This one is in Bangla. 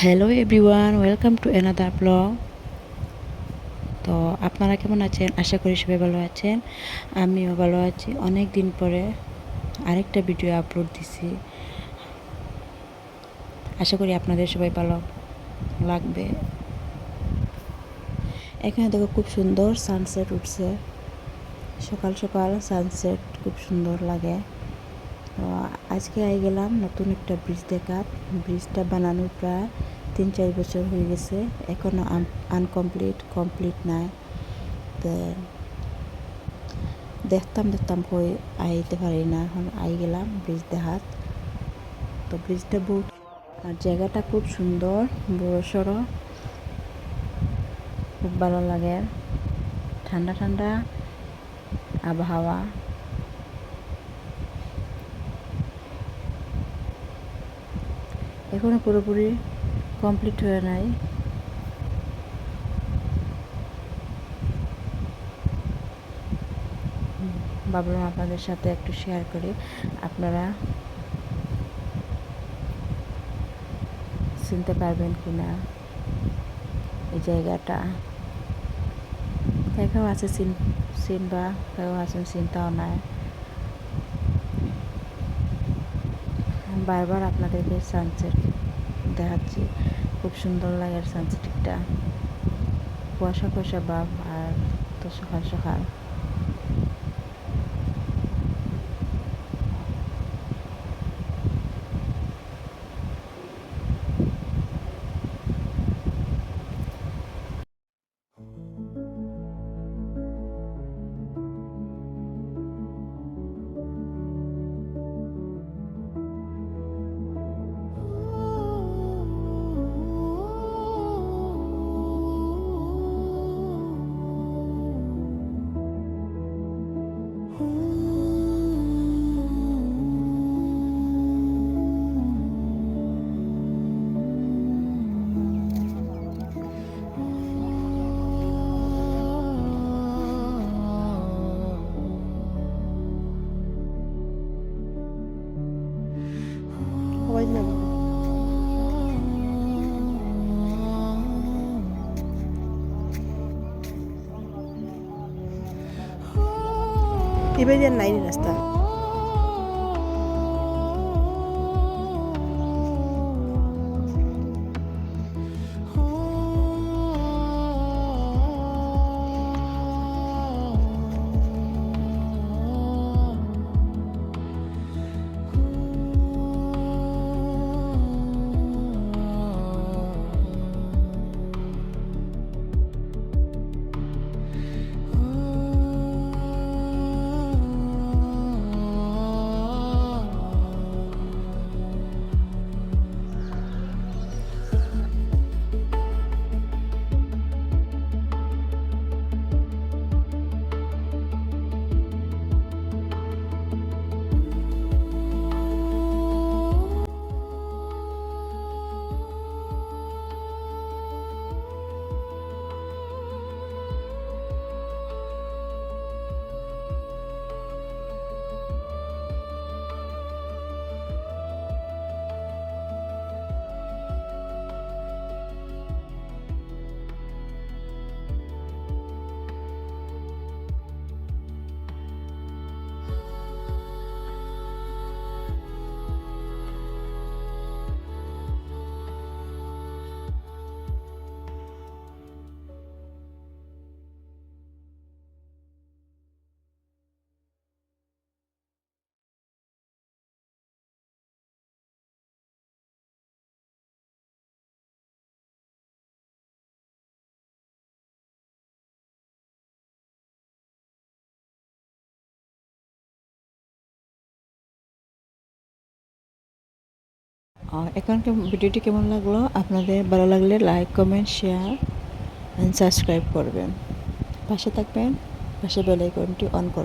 Hello everyone, welcome to another blog. তো আপনারা কেমন আছেন? আশা করি সবাই ভালো আছেন। আমিও ভালো আছি। অনেক দিন পরে আরেকটা ভিডিও আপলোড দিছি। আশা করি আপনাদের সবাই ভালো লাগবে। এখানে দেখো খুব সুন্দর সানসেট উঠছে। সকাল সকাল সানসেট খুব সুন্দর লাগে। তো আজকে গেলাম নতুন একটা ব্রিজ দেখার। ব্রিজটা বানানোর প্রায় 3-4 বছর হয়ে গেছে, এখনও কমপ্লিট নাই। তো দেখতাম কই আইতে পারি না, এখন গেলাম ব্রিজ দেখাত। তো ব্রিজটা বহুত আর জায়গাটা খুব সুন্দর, বড় সড়ো, খুব ভালো লাগে। ঠান্ডা ঠান্ডা আবহাওয়া। এখনো পুরোপুরি কমপ্লিট হয়ে নাই। ভাবলাম আপনাদের সাথে একটু শেয়ার করি, আপনারা চিনতে পারবেন কিনা এই জায়গাটা। কেউ আছে চিনবা, কেউ আছেন চিন্তাও নাই। বারবার আপনাদেরকে সানসেট দেখাচ্ছি, খুব সুন্দর লাগে সানসেটটা। কুয়াশা কুয়াশা ভাব, আর তো সকাল সকাল। সবাই না এবার নাই রাস্তা। এখনকার ভিডিওটি কেমন লাগলো? আপনাদের ভালো লাগলে like, comment, share and subscribe করবেন। পাশে থাকবেন, পাশে বেল আইকনটি অন করবেন।